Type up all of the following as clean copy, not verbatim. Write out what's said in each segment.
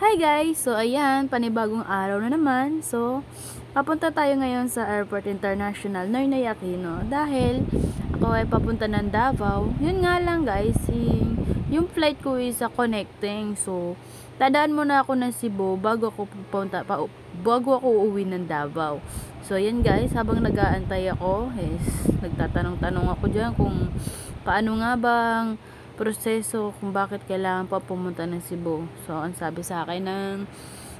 Hi guys! So ayan, panibagong araw na naman. So, papunta tayo ngayon sa Airport International Noynoy Aquino dahil ako ay papunta ng Davao. Yun nga lang guys, yung flight ko is connecting. So, dadaan muna ako ng Cebu bago ako uuwi ng Davao. So, ayan guys, habang nag-aantay ako, nagtatanong-tanong ako diyan kung paano nga bang proseso kung bakit kailangan pa pumunta ng Cebu. So, ang sabi sa akin ng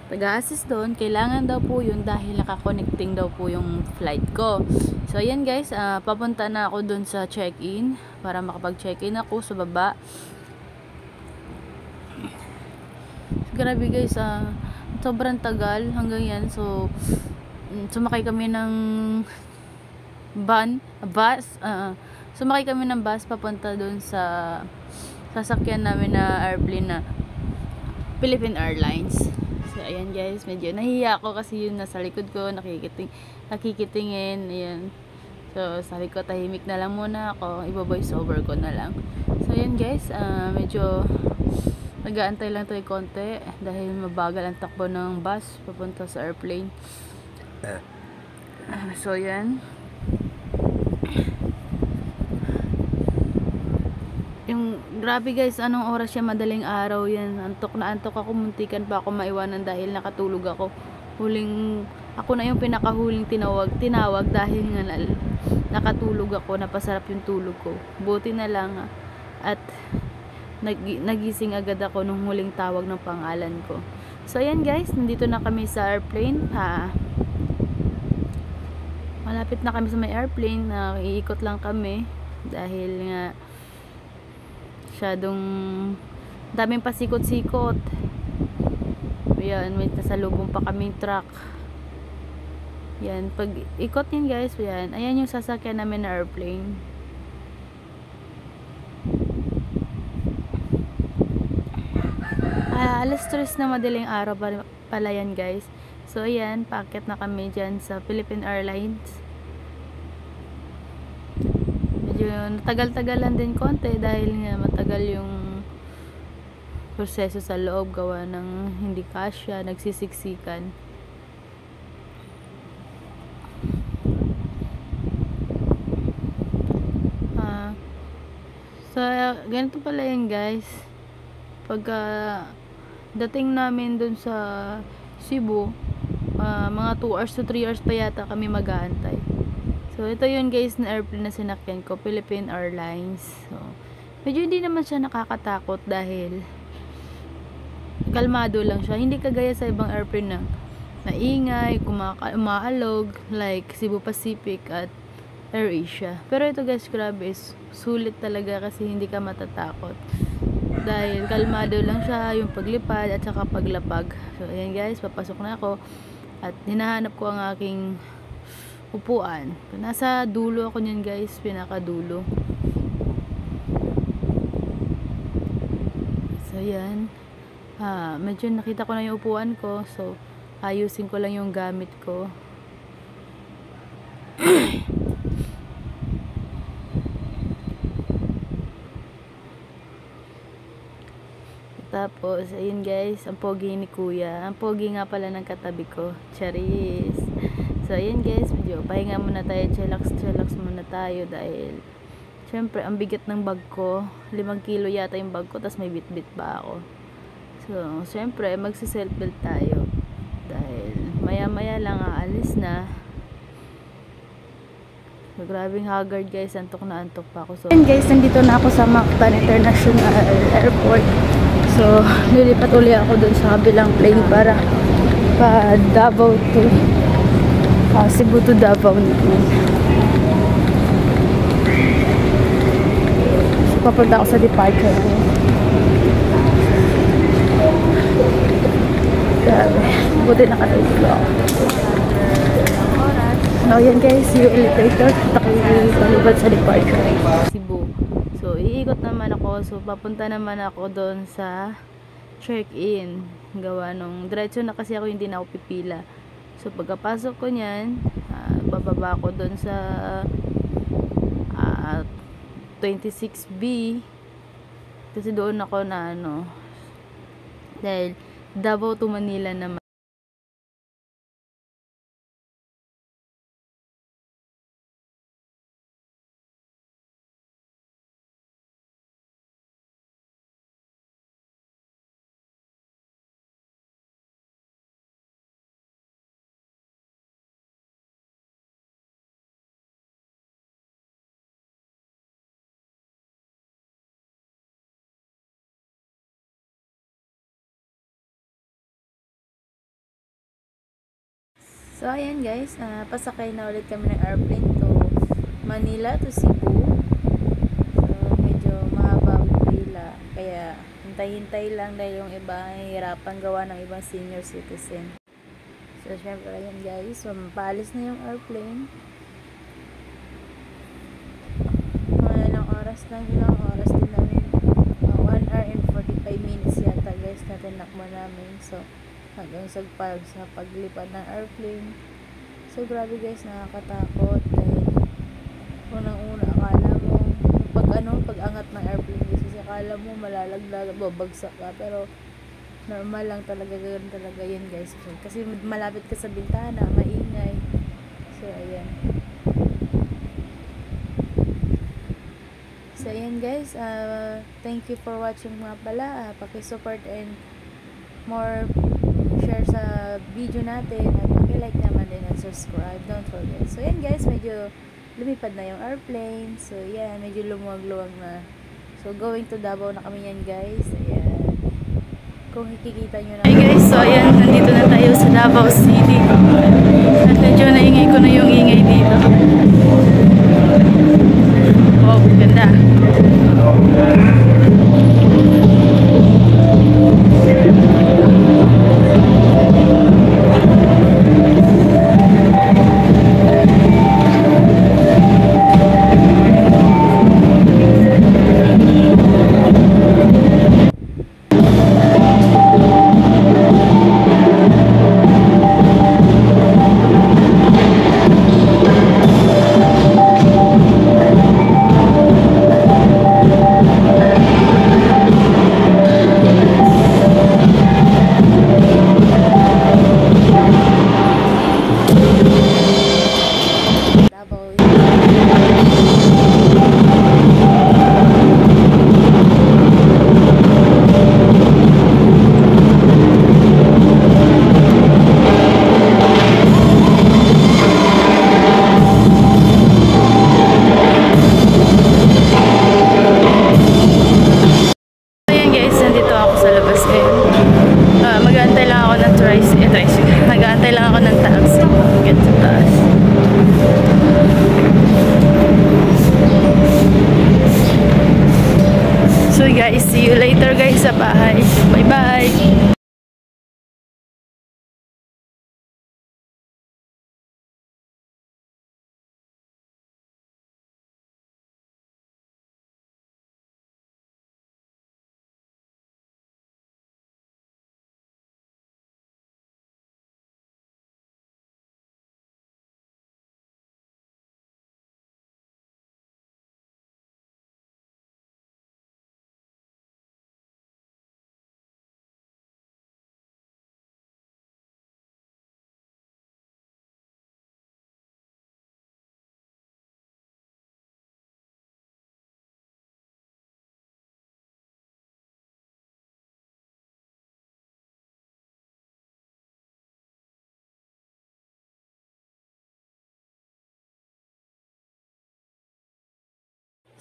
taga-assist doon, kailangan daw po yun dahil naka-connecting daw po yung flight ko. So, ayan guys, papunta na ako doon sa check-in para makapag-check-in ako sa baba. Grabe guys, sobrang tagal hanggang yan. So, sumakay kami ng sumakay kami ng bus papunta doon sa sasakyan namin na airplane na Philippine Airlines. So, ayan guys, medyo nahiya ako kasi yun nasa likod ko, nakikitingin, ayan. So, sabi ko, tahimik na lang muna ako, iba-voice over ko na lang. So, ayan guys, medyo nag-aantay lang tayo konti dahil mabagal ang takbo ng bus papunta sa airplane. So, ayan. Grabe guys, anong oras siya, madaling araw yan. Antok na antok ako, muntikan pa ako maiwanan dahil nakatulog ako. Ako na yung pinakahuling tinawag dahil nga nakatulog ako, napasarap yung tulog ko. Buti na lang at nagising agad ako nung huling tawag ng pangalan ko. So ayan guys, nandito na kami sa airplane. Malapit na kami sa may airplane, iikot lang kami dahil nga masyadong daming pasikot-sikot. Ayan, may nasalubong pa kaming truck. Yan, pag ikot yun guys, yan. Ayan yung sasakyan namin na airplane. Alas 3 na madaling araw pala yan guys. So ayan, paakyat na kami dyan sa Philippine Airlines. Tagal-tagalan din konti dahil nga matagal yung proseso sa loob, gawa ng hindi kasya, nagsisiksikan. So ganito pala yan guys, pagka dating namin dun sa Cebu, mga 2 hours to 3 hours pa yata kami mag-aantay. So, ito yun guys na airplane na sinakyan ko, Philippine Airlines. So, medyo hindi naman siya nakakatakot dahil kalmado lang siya. Hindi kagaya sa ibang airplane na naingay, umaalog, like Cebu Pacific at AirAsia. Pero ito guys, grabe, sulit talaga kasi hindi ka matatakot. Dahil kalmado lang siya, yung paglipad at saka paglapag. So, ayan guys, papasok na ako. At hinahanap ko ang aking upuan. Nasa dulo ako niyan guys, pinakadulo. So yan, medyo nakita ko na yung upuan ko, so ayusin ko lang yung gamit ko. Tapos ayun guys, ang pogi ni kuya, ang pogi nga pala ng katabi ko, charis. So, ayan guys, medyo pahinga muna tayo, chillax muna tayo dahil syempre, ang bigat ng bag ko, 5 kilo yata yung bag ko, tas may bit-bit pa ako. So, syempre, magsi-seatbelt tayo dahil maya-maya lang aalis na. So, grabing haggard guys, antok na antok pa ako. So, ayan guys, nandito na ako sa Mactan International Airport. So, lilipat ulit ako dun sa kabilang plane para pa Davao to Cebu to Davao naman. So, papunta ako sa departure. Grabe. Buti nakatulog ako. So, yan guys, yung elevator. Palibad sa departure. Cebu. So, iikot naman ako. So, papunta naman ako doon sa check-in. Gawa nung diretso na kasi ako, hindi na ako pipila. So, pagkapasok ko niyan, bababa ko doon sa 26B kasi doon ako na dahil Davao to Manila naman. So, ayan guys, pasakay na ulit kami ng airplane to Manila to Cebu. So, medyo mahaba ang pila. Kaya, hintay-hintay lang dahil yung iba hihirapan gawa ng ibang senior citizen. So, syempre, ayan guys, paalis na yung airplane. Ilang oras lang, ilang oras din namin. 1 hour and 45 minutes yata guys na tinakbo namin. So, hanggang sa paglipad ng airplane. So grabe guys, nakakatakot dahil unang-una akala mo pag angat ng airplane kasi akala mo malalaglag, babagsak ka, pero normal lang talaga, ganoon talaga yun guys. Kasi malapit ka sa bintana, maingay. So ayan. So ayan guys, thank you for watching mga pala. Paki-support and more share sa video natin at paki-like naman din at subscribe, don't forget. So yan guys, medyo lumipad na yung airplane. So yan, medyo lumuwag-luwag na. So going to Davao na kami yan guys. Ayan, kung nakikita nyo na. Hey guys, so ayan, nandito na tayo sa Davao City at medyo naingay ko na yung ingay dito. Wow, ganda. Mag-aantay lang ako ng tricycle. Mag-aantay lang ako ng taxi. Get sa taas. So guys, see you later guys sa bahay. Bye bye!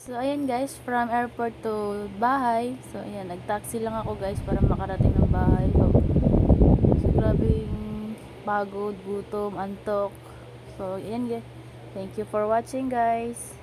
So, ayan guys, from airport to bahay. So, ayan, nag-taxi lang ako guys para makarating ng bahay. So grabing pagod, gutom, antok. So, ayan guys. Thank you for watching guys.